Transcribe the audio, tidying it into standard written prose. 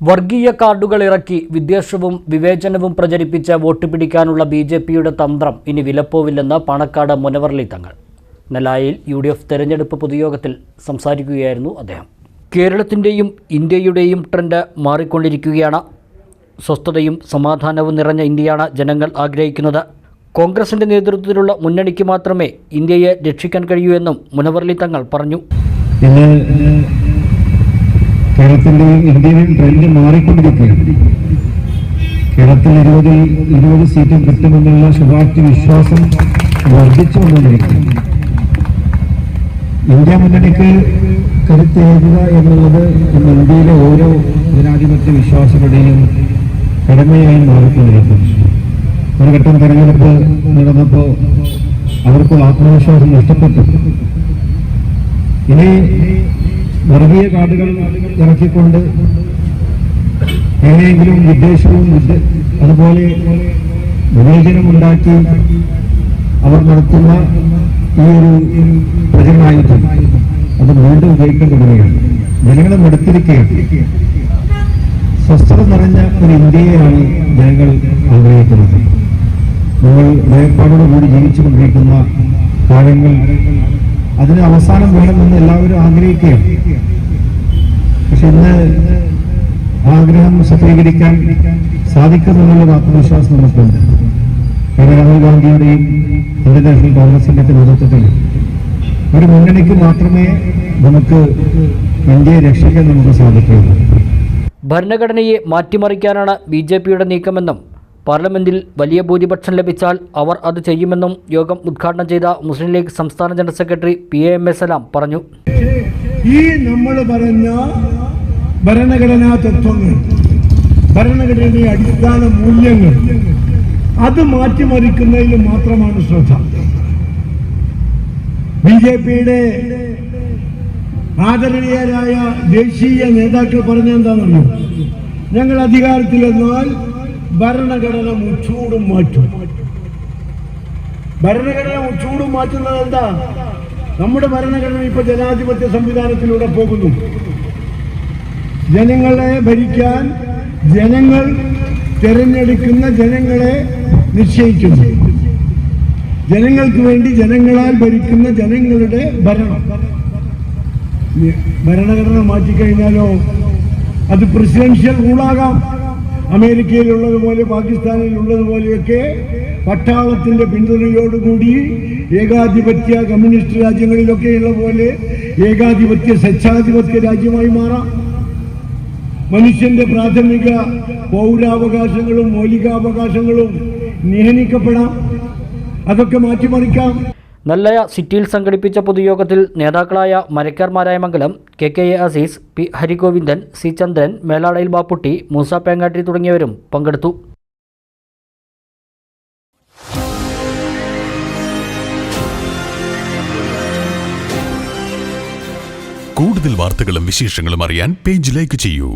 വർഗീയ കാർഡുകൾ ഇറക്കി വിദ്വേഷവും വിവേചനവും പ്രചരിപ്പിച്ച വോട്ട് പിടിക്കാനുള്ള ബിജെപിയുടെ തന്ത്രം ഇനി വിലപ്പോവില്ലെന്ന് പാണക്കാട് മുനവർലി തങ്ങൾ. നെല്ലായിൽ UDF തെരഞ്ഞെടുപ്പ് പൊതുയോഗത്തിൽ സംസാരിക്കുകയായിരുന്നു അദ്ദേഹം. കേരളത്തിൻ്റെയും ഇന്ത്യയുടെയും ട്രെൻഡ് മാറിക്കൊണ്ടിരിക്കുകയാണ്. സ്വസ്ഥതയും സമാധാനവും നിറഞ്ഞ ഇന്ത്യയാണ് ജനങ്ങൾ ആഗ്രഹിക്കുന്നത്. കോൺഗ്രസിൻ്റെ നേതൃത്വത്തിലുള്ള മുന്നണിക്ക് മാത്രമേ ഇന്ത്യയെ രക്ഷിക്കാൻ കഴിയൂ എന്നും മുനവർലി തങ്ങൾ പറഞ്ഞു. കേരളത്തിൻ്റെയും ഇന്ത്യയിലും ട്രെൻഡ് മാറിക്കൊണ്ടിരിക്കുകയാണ്. കേരളത്തിൽ 20 സീറ്റും കിട്ടുമെന്നുള്ള ശുഭാപ്തി വിശ്വാസം വർദ്ധിച്ചുകൊണ്ടിരിക്കുന്നു. ഇന്ത്യ മുന്നണിക്ക് കരുത്തേകുക എന്നുള്ളത് ഇന്ന് ഇന്ത്യയിലെ ഓരോ ജനാധിപത്യ വിശ്വാസികളുടെയും കടമയായി മാറിക്കൊണ്ടിരിക്കുന്നു. ഒരു ഘട്ടം തെരഞ്ഞെടുപ്പ് നടന്നപ്പോൾ അവർക്ക് ആത്മവിശ്വാസം നഷ്ടപ്പെട്ടു. ഇനി വർഗീയ കാർഡുകൾ ഇറക്കിക്കൊണ്ട് എങ്ങനെയെങ്കിലും വിദ്വേഷവും അതുപോലെ വിവേചനമുണ്ടാക്കി അവർ നടത്തുന്ന ഈ ഒരു പ്രചരണായുധം അത് വീണ്ടും ഉപയോഗിക്കേണ്ടതാണ്. ജനങ്ങളെ മടുത്തിരിക്കുകയാണ്. സ്വസ്ഥത നിറഞ്ഞ ഒരു ഇന്ത്യയെയാണ് ജനങ്ങൾ ആഗ്രഹിക്കുന്നത്. നമ്മൾ ഭയപ്പാടോടുകൂടി ജീവിച്ചുകൊണ്ടിരിക്കുന്ന കാര്യങ്ങൾ അതിന് അവസാനം വേണമെന്ന് എല്ലാവരും ആഗ്രഹിക്കുകയാണ്. പക്ഷെ ഇന്ന് ആഗ്രഹം സഫലീകരിക്കാൻ സാധിക്കുമെന്നുള്ളൊരു ആത്മവിശ്വാസം നമുക്കുണ്ട്. രാഹുൽ ഗാന്ധിയുടെയും ഇന്ത്യൻ നാഷണൽ കോൺഗ്രസിന്റെ നേതൃത്വത്തിൽ ഒരു മുന്നണിക്ക് മാത്രമേ നമുക്ക് ഇന്ത്യയെ രക്ഷിക്കാൻ നമുക്ക് സാധിക്കുകയുള്ളൂ. ഭരണഘടനയെ മാറ്റിമറിക്കാനാണ് ബിജെപിയുടെ നീക്കമെന്നും പാർലമെന്റിൽ വലിയ ഭൂരിപക്ഷം ലഭിച്ചാൽ അവർ അത് ചെയ്യുമെന്നും യോഗം ഉദ്ഘാടനം ചെയ്ത മുസ്ലിം ലീഗ് സംസ്ഥാന ജനറൽ സെക്രട്ടറി PAM സലാം പറഞ്ഞു. ഈ നമ്മൾ പറഞ്ഞ ഭരണഘടനാ തത്വങ്ങൾ, ഭരണഘടനയുടെ അടിസ്ഥാന മൂല്യങ്ങൾ അത് മാറ്റിമറിക്കുന്നതിൽ മാത്രമാണ് ശ്രദ്ധ. BJPയുടെ ആദരണീയരായ ദേശീയ നേതാക്കൾ പറഞ്ഞെന്താണെന്നറിയോ? ഞങ്ങൾ അധികാരത്തിൽ വന്നാൽ ഭരണഘടന മുച്ചൂടും മാറ്റും. ഭരണഘടന മുച്ചൂടും മാറ്റുന്നത് എന്താ? നമ്മുടെ ഭരണഘടന ഇപ്പൊ ജനാധിപത്യ സംവിധാനത്തിലൂടെ പോകുന്നു. ജനങ്ങളെ ഭരിക്കാൻ ജനങ്ങൾ തെരഞ്ഞെടുക്കുന്ന ജനങ്ങളെ നിശ്ചയിക്കുന്നു. ജനങ്ങൾക്ക് വേണ്ടി ജനങ്ങളാൽ ഭരിക്കുന്ന ജനങ്ങളുടെ ഭരണം. ഭരണഘടന മാറ്റിക്കഴിഞ്ഞാലോ അത് പ്രസിഡൻഷ്യൽ റൂളാകാം. അമേരിക്കയിലുള്ളതുപോലെ പാകിസ്ഥാനിലുള്ളതുപോലെയൊക്കെ പട്ടാളത്തിന്റെ പിന്തുണയോടുകൂടി ഏകാധിപത്യ കമ്മ്യൂണിസ്റ്റ് രാജ്യങ്ങളിലൊക്കെയുള്ള പോലെ ഏകാധിപത്യ സ്വച്ഛാധിപത്യ രാജ്യമായി മാറാം. മനുഷ്യന്റെ പ്രാഥമിക പൗരാവകാശങ്ങളും മൗലികാവകാശങ്ങളും നിഹനിക്കപ്പെടാം. അതൊക്കെ മാറ്റിമറിക്കാം. നെല്ലയ സിറ്റിയിൽ സംഘടിപ്പിച്ച പൊതുയോഗത്തിൽ നേതാക്കളായ Marakkar Marayamangalam KKA Azeez, P Harigovindan, C ചന്ദ്രൻ, മേലാടയിൽ ബാപ്പുട്ടി, മൂസ പേങ്ങാട്ടി തുടങ്ങിയവരും പങ്കെടുത്തു. കൂടുതൽ വാർത്തകളും വിശേഷങ്ങളും അറിയാൻ പേജ് ലൈക്ക് ചെയ്യൂ.